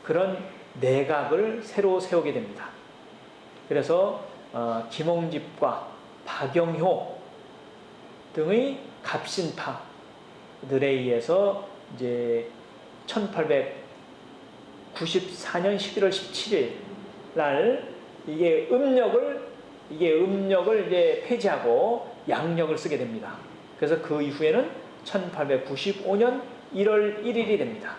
그런 내각을 새로 세우게 됩니다. 그래서 김홍집과 박영효 등의 갑신파들에 의해서 이제 1894년 11월 17일 날 이게 음력을 이제 폐지하고 양력을 쓰게 됩니다. 그래서 그 이후에는 1895년 1월 1일이 됩니다.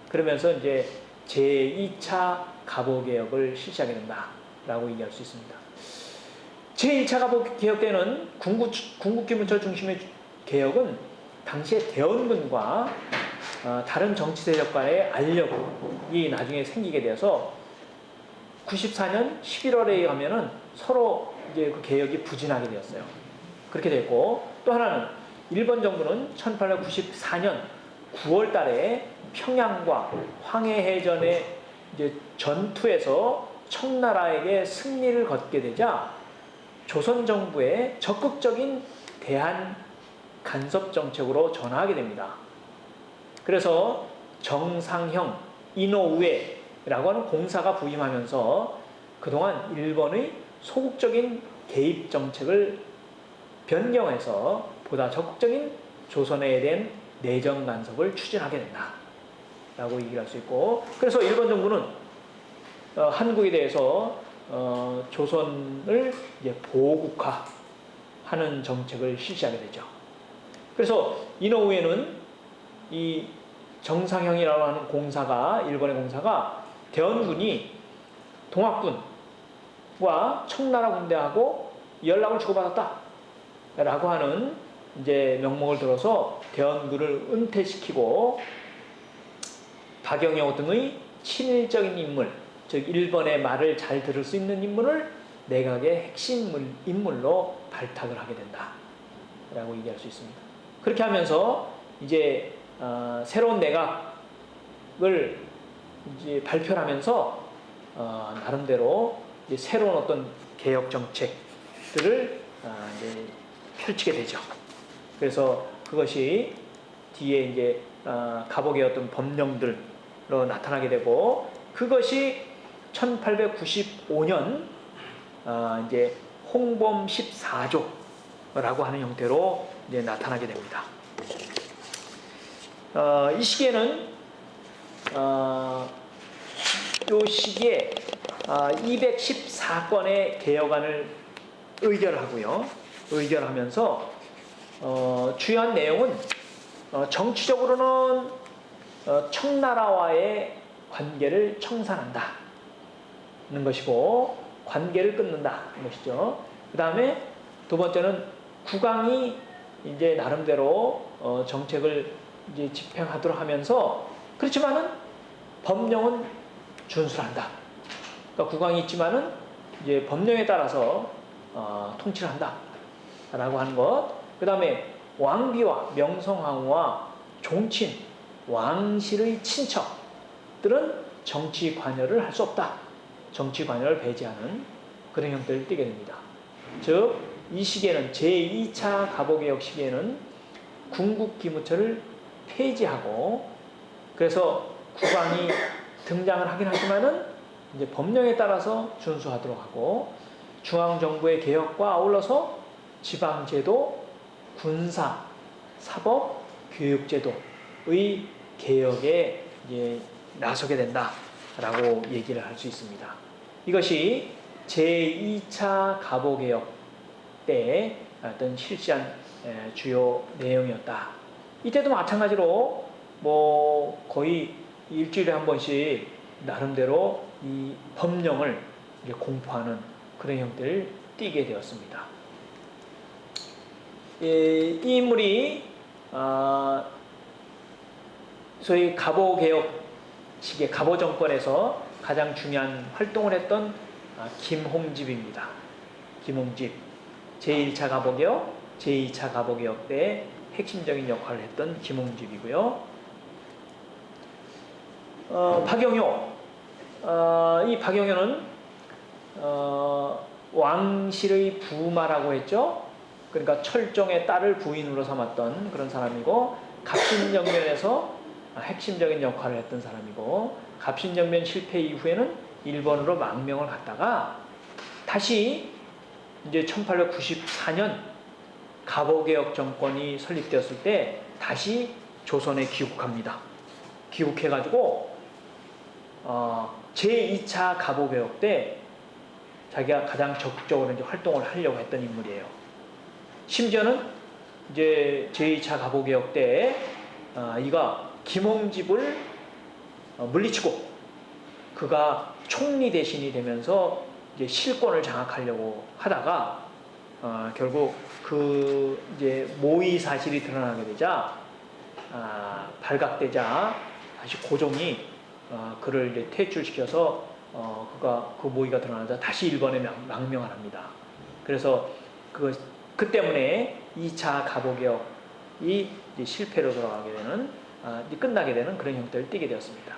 그러면서 이제 제2차 갑오개혁을 실시하게 된다라고 얘기할 수 있습니다. 제1차 갑오개혁 때는 궁극기문철 중심의 개혁은 당시에 대원군과 다른 정치 세력 간의 알력이 나중에 생기게 되어서 94년 11월에 가면은 서로 이제 그 개혁이 부진하게 되었어요. 그렇게 됐고, 또 하나는 일본 정부는 1894년 9월 달에 평양과 황해해전의 이제 전투에서 청나라에게 승리를 거두게 되자 조선 정부의 적극적인 대한 간섭 정책으로 전환하게 됩니다. 그래서 정상형 이노우에라고 하는 공사가 부임하면서 그동안 일본의 소극적인 개입 정책을 변경해서 보다 적극적인 조선에 대한 내정 간섭을 추진하게 된다라고 얘기를 할 수 있고, 그래서 일본 정부는 한국에 대해서 조선을 이제 보호국화하는 정책을 실시하게 되죠. 그래서 이노우에는 이 정상형이라고 하는 공사가, 일본의 공사가 대원군이 동학군과 청나라 군대하고 연락을 주고받았다 라고 하는 이제 명목을 들어서 대원군을 은퇴시키고 박영효 등의 친일적인 인물, 즉 일본의 말을 잘 들을 수 있는 인물을 내각의 핵심 인물로 발탁을 하게 된다 라고 얘기할 수 있습니다. 그렇게 하면서 이제 새로운 내각을 이제 발표를 하면서 나름대로 이제 새로운 어떤 개혁 정책들을 이제 펼치게 되죠. 그래서 그것이 뒤에 이제 갑오개혁 어떤 법령들로 나타나게 되고, 그것이 1895년 이제 홍범 14조라고 하는 형태로 이제 나타나게 됩니다. 이 시기에는 이 시기에 214건의 개혁안을 의결하고요. 의결하면서 주요한 내용은 정치적으로는 청나라와의 관계를 청산한다는 것이고, 관계를 끊는다는 것이죠. 그 다음에 두 번째는 국왕이 이제 나름대로 정책을 이제 집행하도록 하면서, 그렇지만은 법령은 준수를 한다. 그러니까 국왕이 있지만은 이제 법령에 따라서 통치를 한다라고 하는 것. 그 다음에 왕비와 명성황후와 종친, 왕실의 친척들은 정치 관여를 할 수 없다. 정치 관여를 배제하는 그런 형태를 띠게 됩니다. 즉, 이 시기에는 제2차 갑오개혁 시기에는 궁극기무처를 폐지하고, 그래서 국왕이 등장을 하긴 하지만은 이제 법령에 따라서 준수하도록 하고, 중앙정부의 개혁과 아울러서 지방제도, 군사, 사법, 교육제도의 개혁에 이제 나서게 된다라고 얘기를 할 수 있습니다. 이것이 제2차 갑오개혁 때 어떤 실시한 주요 내용이었다. 이때도 마찬가지로 뭐 거의 일주일에 한 번씩 나름대로 이 법령을 이제 공포하는 그런 형태를 띠게 되었습니다. 이 인물이 소위 갑오개혁 시기의 갑오 정권에서 가장 중요한 활동을 했던 김홍집입니다. 김홍집, 제1차 갑오개혁, 제2차 갑오개혁 때 핵심적인 역할을 했던 김홍집이고요. 박영효, 이 박영효는 왕실의 부마라고 했죠. 그러니까 철종의 딸을 부인으로 삼았던 그런 사람이고, 갑신정면에서 핵심적인 역할을 했던 사람이고, 갑신정변 실패 이후에는 일본으로 망명을 갔다가 다시 이제 1894년 갑오개혁 정권이 설립되었을 때 다시 조선에 귀국합니다. 귀국해가지고 제2차 갑오개혁 때 자기가 가장 적극적으로 이제 활동을 하려고 했던 인물이에요. 심지어는 이제 제2차 갑오개혁 때 이가 김홍집을 물리치고 그가 총리 대신이 되면서 이제 실권을 장악하려고 하다가 결국 그 이제 모의 사실이 드러나게 되자 발각되자 다시 고종이 그를 이제 퇴출시켜서 그가 그 모의가 드러나자 다시 일본에 망명을 합니다. 그래서 그 때문에 2차 갑오개혁이 이제 실패로 돌아가게 되는 끝나게 되는 그런 형태를 띠게 되었습니다.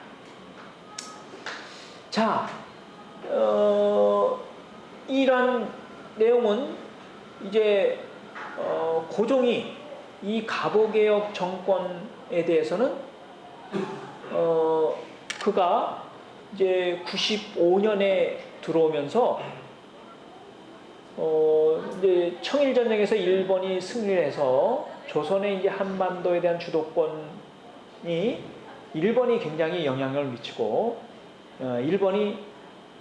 자, 이런 내용은 이제 고종이 이 갑오개혁 정권에 대해서는 그가 이제 95년에 들어오면서 이제 청일전쟁에서 일본이 승리를 해서 조선의 이제 한반도에 대한 주도권이 일본이 굉장히 영향을 미치고 일본이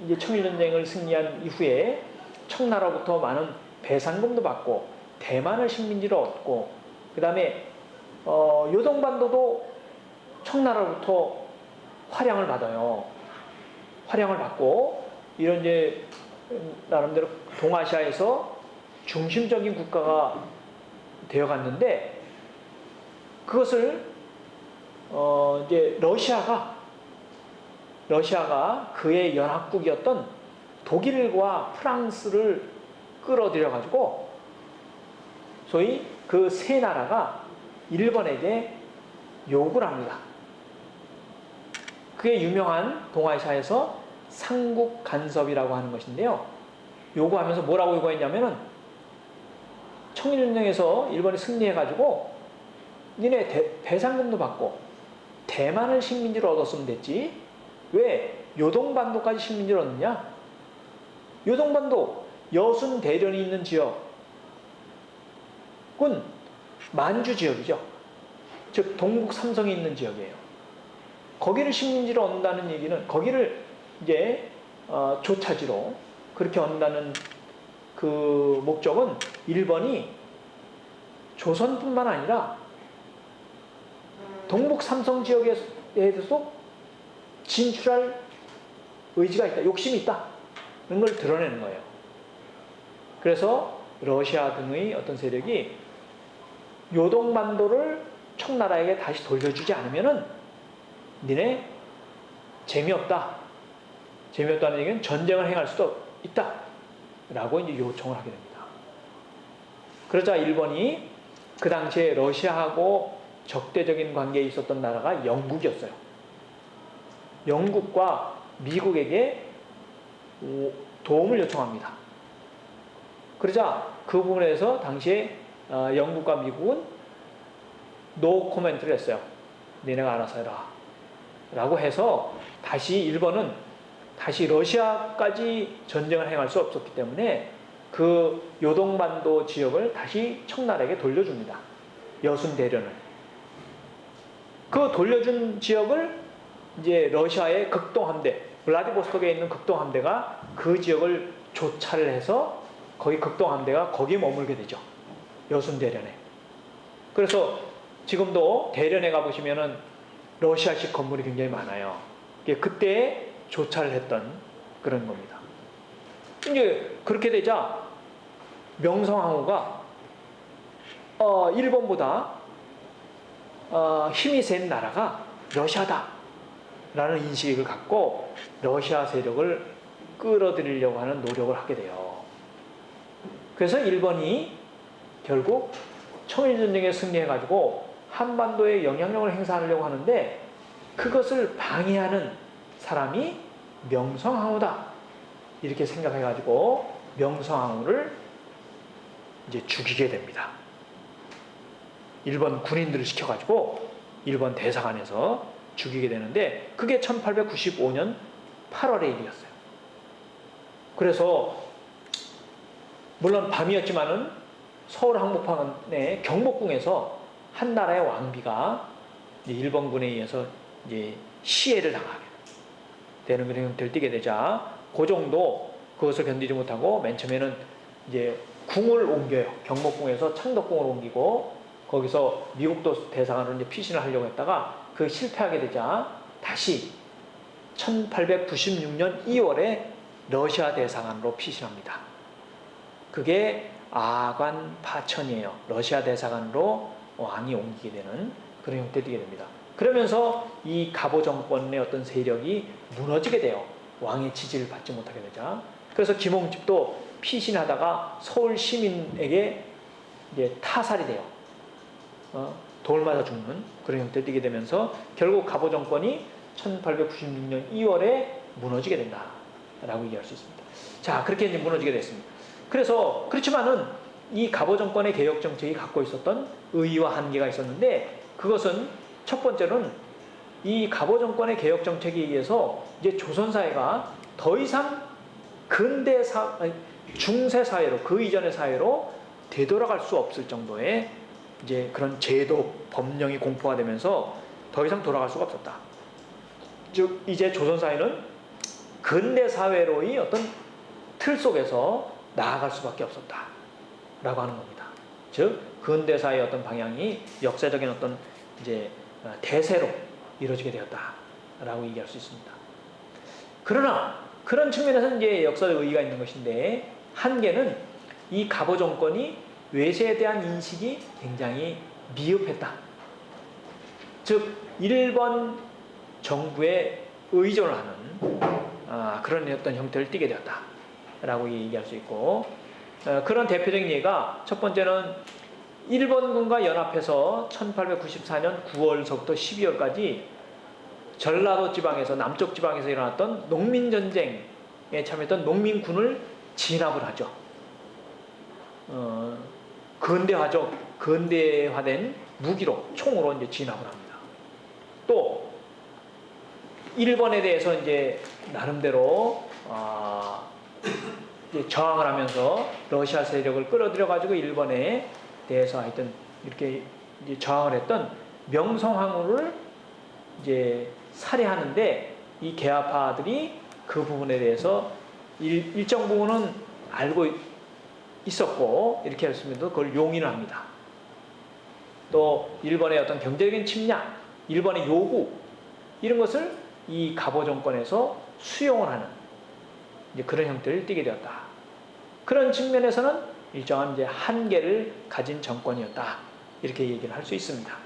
이제 청일전쟁을 승리한 이후에 청나라로부터 많은 배상금도 받고 대만을 식민지로 얻고 그 다음에 요동반도도 청나라로부터 활양을 받아요. 활양을 받고 이런 이제 나름대로 동아시아에서 중심적인 국가가 되어갔는데 그것을 이제 러시아가 그의 연합국이었던 독일과 프랑스를 끌어들여 가지고 소위 그 세 나라가 일본에게 요구를 합니다. 그게 유명한 동아시아에서 삼국 간섭이라고 하는 것인데요. 요구하면서 뭐라고 요구했냐면은 청일전쟁에서 일본이 승리해가지고 니네 배상금도 받고 대만을 식민지로 얻었으면 됐지 왜 요동반도까지 식민지로 얻느냐? 요동반도 여순 대련이 있는 지역은 만주 지역이죠. 즉 동북 삼성이 있는 지역이에요. 거기를 식민지로 얻는다는 얘기는 거기를 이제 조차지로 그렇게 얻는다는 그 목적은 일본이 조선뿐만 아니라 동북 삼성 지역에 대해서도 진출할 의지가 있다, 욕심이 있다 이런 걸 드러내는 거예요. 그래서 러시아 등의 어떤 세력이 요동반도를 청나라에게 다시 돌려주지 않으면은 니네 재미없다. 재미없다는 얘기는 전쟁을 행할 수도 있다. 라고 이제 요청을 하게 됩니다. 그러자 일본이 그 당시에 러시아하고 적대적인 관계에 있었던 나라가 영국이었어요. 영국과 미국에게 도움을 요청합니다. 그러자 그 부분에서 당시에 영국과 미국은 노 코멘트를 했어요. 니네가 알아서 해라. 라고 해서 다시 일본은 다시 러시아까지 전쟁을 행할 수 없었기 때문에 그 요동반도 지역을 다시 청나라에게 돌려줍니다. 여순 대련을. 그 돌려준 지역을 이제 러시아의 극동함대, 블라디보스톡에 있는 극동함대가 그 지역을 조차를 해서 거기 극동함대가 거기에 머물게 되죠. 여순 대련에. 그래서 지금도 대련에 가보시면은 러시아식 건물이 굉장히 많아요. 그때 조차를 했던 그런 겁니다. 이제 그렇게 되자 명성황후가 일본보다 힘이 센 나라가 러시아다 라는 인식을 갖고 러시아 세력을 끌어들이려고 하는 노력을 하게 돼요. 그래서 일본이 결국 청일전쟁에 승리해가지고 한반도에 영향력을 행사하려고 하는데 그것을 방해하는 사람이 명성황후다 이렇게 생각해가지고 명성황후를 이제 죽이게 됩니다. 일본 군인들을 시켜가지고 일본 대사관에서 죽이게 되는데 그게 1895년 8월의 일이었어요. 그래서 물론 밤이었지만은 서울 한복판의 경복궁에서 한 나라의 왕비가 이제 일본군에 의해서 이제 시해를 당하게 되는 그런 형태를 띠게 되자 그 정도 그것을 견디지 못하고 맨 처음에는 이제 궁을 옮겨요. 경복궁에서 창덕궁을 옮기고 거기서 미국도 대사관으로 이제 피신을 하려고 했다가 그 실패하게 되자 다시 1896년 2월에 러시아 대사관으로 피신합니다. 그게 아관 파천이에요. 러시아 대사관으로 왕이 옮기게 되는 그런 형태가 되게 됩니다. 그러면서 이 가보 정권의 어떤 세력이 무너지게 돼요. 왕의 지지를 받지 못하게 되자. 그래서 김홍집도 피신하다가 서울 시민에게 이제 타살이 돼요. 돌 맞아 죽는 그런 형태가 되게 되면서 결국 가보 정권이 1896년 2월에 무너지게 된다라고 얘기할 수 있습니다. 자, 그렇게 이제 무너지게 됐습니다. 그래서 그렇지만은 이 가보 정권의 개혁 정책이 갖고 있었던 의의와 한계가 있었는데 그것은 첫 번째는 이 가보 정권의 개혁 정책에 의해서 이제 조선 사회가 더 이상 중세 사회로 그 이전의 사회로 되돌아갈 수 없을 정도의 이제 그런 제도 법령이 공포가 되면서 더 이상 돌아갈 수가 없었다. 즉 이제 조선 사회는 근대 사회로의 어떤 틀 속에서 나아갈 수밖에 없었다라고 하는 겁니다. 즉 근대 사회의 어떤 방향이 역사적인 어떤 이제 대세로 이루어지게 되었다라고 얘기할 수 있습니다. 그러나 그런 측면에서는 이제 역사적 의의가 있는 것인데 한계는 이 가보 정권이 외세에 대한 인식이 굉장히 미흡했다. 즉 일본 정부에 의존을 하는 그런 어떤 형태를 띠게 되었다라고 얘기할 수 있고 그런 대표적인 예가 첫 번째는 일본군과 연합해서 1894년 9월서부터 12월까지 전라도 지방에서 남쪽 지방에서 일어났던 농민전쟁에 참여했던 농민군을 진압을 하죠. 근대화된 무기로 총으로 이제 진압을 합니다. 또 일본에 대해서 이제 나름대로 이제 저항을 하면서 러시아 세력을 끌어들여 가지고 일본에 대해서 하여튼 이렇게 이제 저항을 했던 명성황후를 이제 살해하는데 이 개화파들이 그 부분에 대해서 일정 부분은 알고 있었고 이렇게 했음에도 그걸 용인을 합니다. 또 일본의 어떤 경제적인 침략, 일본의 요구 이런 것을 이 가보 정권에서 수용을 하는 이제 그런 형태를 띠게 되었다. 그런 측면에서는 일정한 이제 한계를 가진 정권이었다. 이렇게 얘기를 할 수 있습니다.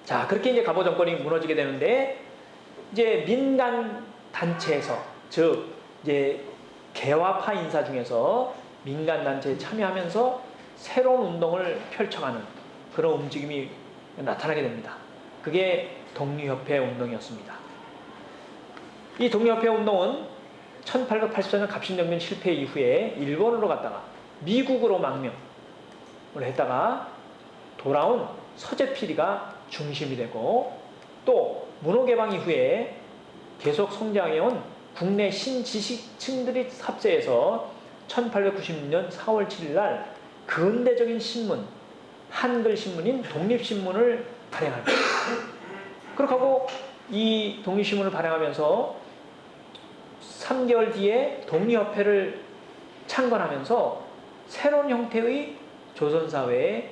자, 그렇게 이제 가보 정권이 무너지게 되는데 이제 민간 단체에서 즉 이제 개화파 인사 중에서 민간 단체에 참여하면서 새로운 운동을 펼쳐가는 그런 움직임이 나타나게 됩니다. 그게 독립협회 운동이었습니다. 이 독립협회 운동은 1884년 갑신정변 실패 이후에 일본으로 갔다가 미국으로 망명을 했다가 돌아온 서재필이가 중심이 되고 또 문호개방 이후에 계속 성장해온 국내 신지식층들이 합세해서 1896년 4월 7일 날 근대적인 신문, 한글 신문인 독립신문을 발행합니다. 그렇게 하고 이 독립신문을 발행하면서 3개월 뒤에 독립협회를 창건하면서 새로운 형태의 조선사회의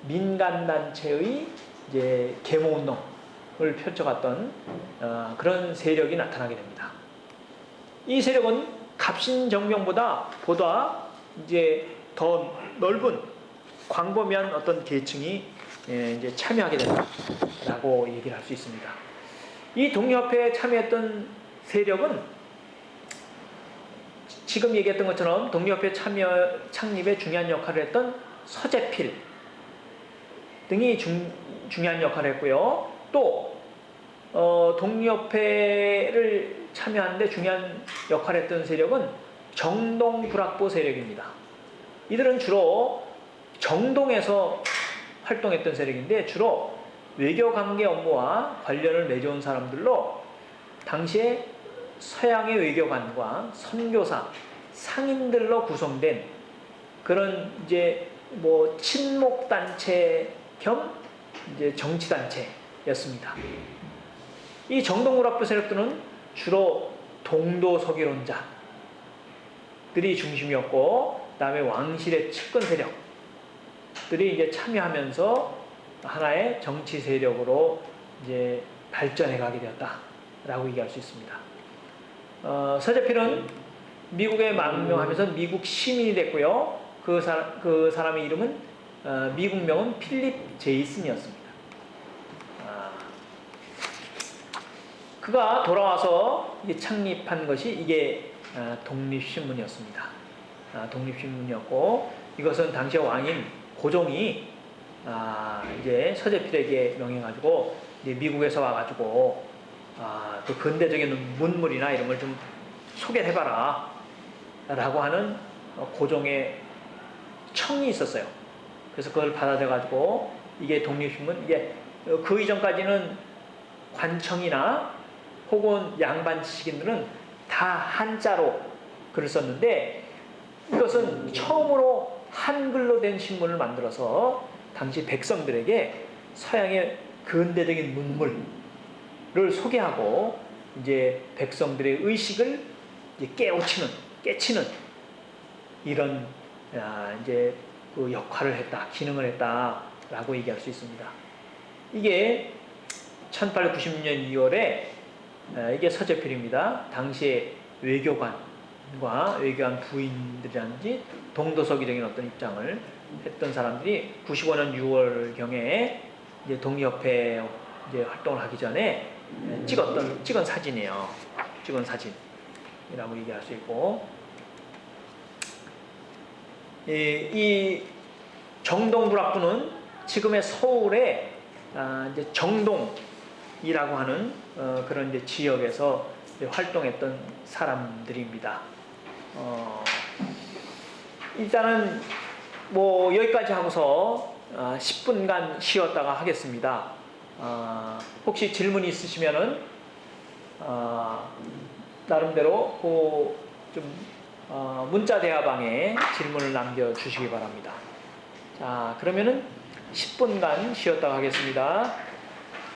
민간단체의 이제 계모운동을 펼쳐갔던 그런 세력이 나타나게 됩니다. 이 세력은 갑신정변보다 보다 이제 더 넓은 광범위한 어떤 계층이 이제 참여하게 된다라고 얘기를 할 수 있습니다. 이 독립협회에 참여했던 세력은 지금 얘기했던 것처럼 독립협회 창립에 중요한 역할을 했던 서재필 등이 중요한 역할을 했고요. 또 독립협회를 참여하는데 중요한 역할을 했던 세력은 정동불학보 세력입니다. 이들은 주로 정동에서 활동했던 세력인데 주로 외교 관계 업무와 관련을 맺어온 사람들로 당시에 서양의 외교관과 선교사, 상인들로 구성된 그런 이제 뭐 친목 단체 겸 이제 정치 단체였습니다. 이 정동문학부 세력들은 주로 동도 서기론자들이 중심이었고, 그다음에 왕실의 측근 세력들이 이제 참여하면서 하나의 정치 세력으로 이제 발전해 가게 되었다라고 얘기할 수 있습니다. 서재필은 미국에 망명하면서 미국 시민이 됐고요. 그 사람의 이름은 미국명은 필립 제이슨이었습니다. 그가 돌아와서 창립한 것이 이게 독립신문이었습니다. 독립신문이었고, 이것은 당시 왕인 고종이 이제 서재필에게 명해가지고 이제 미국에서 와가지고 그 근대적인 문물이나 이런 걸 좀 소개를 해봐라 라고 하는 고종의 청이 있었어요. 그래서 그걸 받아들여가지고 이게 독립신문, 이게 그 이전까지는 관청이나 혹은 양반 지식인들은 다 한자로 글을 썼는데, 이것은 처음으로 한글로 된 신문을 만들어서 당시 백성들에게 서양의 근대적인 문물을 소개하고 이제 백성들의 의식을 이제 깨치는 이런 이제 그 역할을 했다, 기능을 했다라고 얘기할 수 있습니다. 이게 1896년 2월에 이게 서재필입니다. 당시에 외교관과 외교관 부인들이라든지 동도서기적인 어떤 입장을 했던 사람들이 95년 6월경에 이제 독립협회 이제 활동을 하기 전에 찍은 사진이에요. 찍은 사진이라고 얘기할 수 있고, 이 정동불학부는 지금의 서울의 이제 정동이라고 하는 그런 이제 지역에서 이제 활동했던 사람들입니다. 일단은 뭐 여기까지 하고서 10분간 쉬었다가 하겠습니다. 혹시 질문이 있으시면은 나름대로 좀 문자 대화방에 질문을 남겨주시기 바랍니다. 자, 그러면은 10분간 쉬었다가 하겠습니다.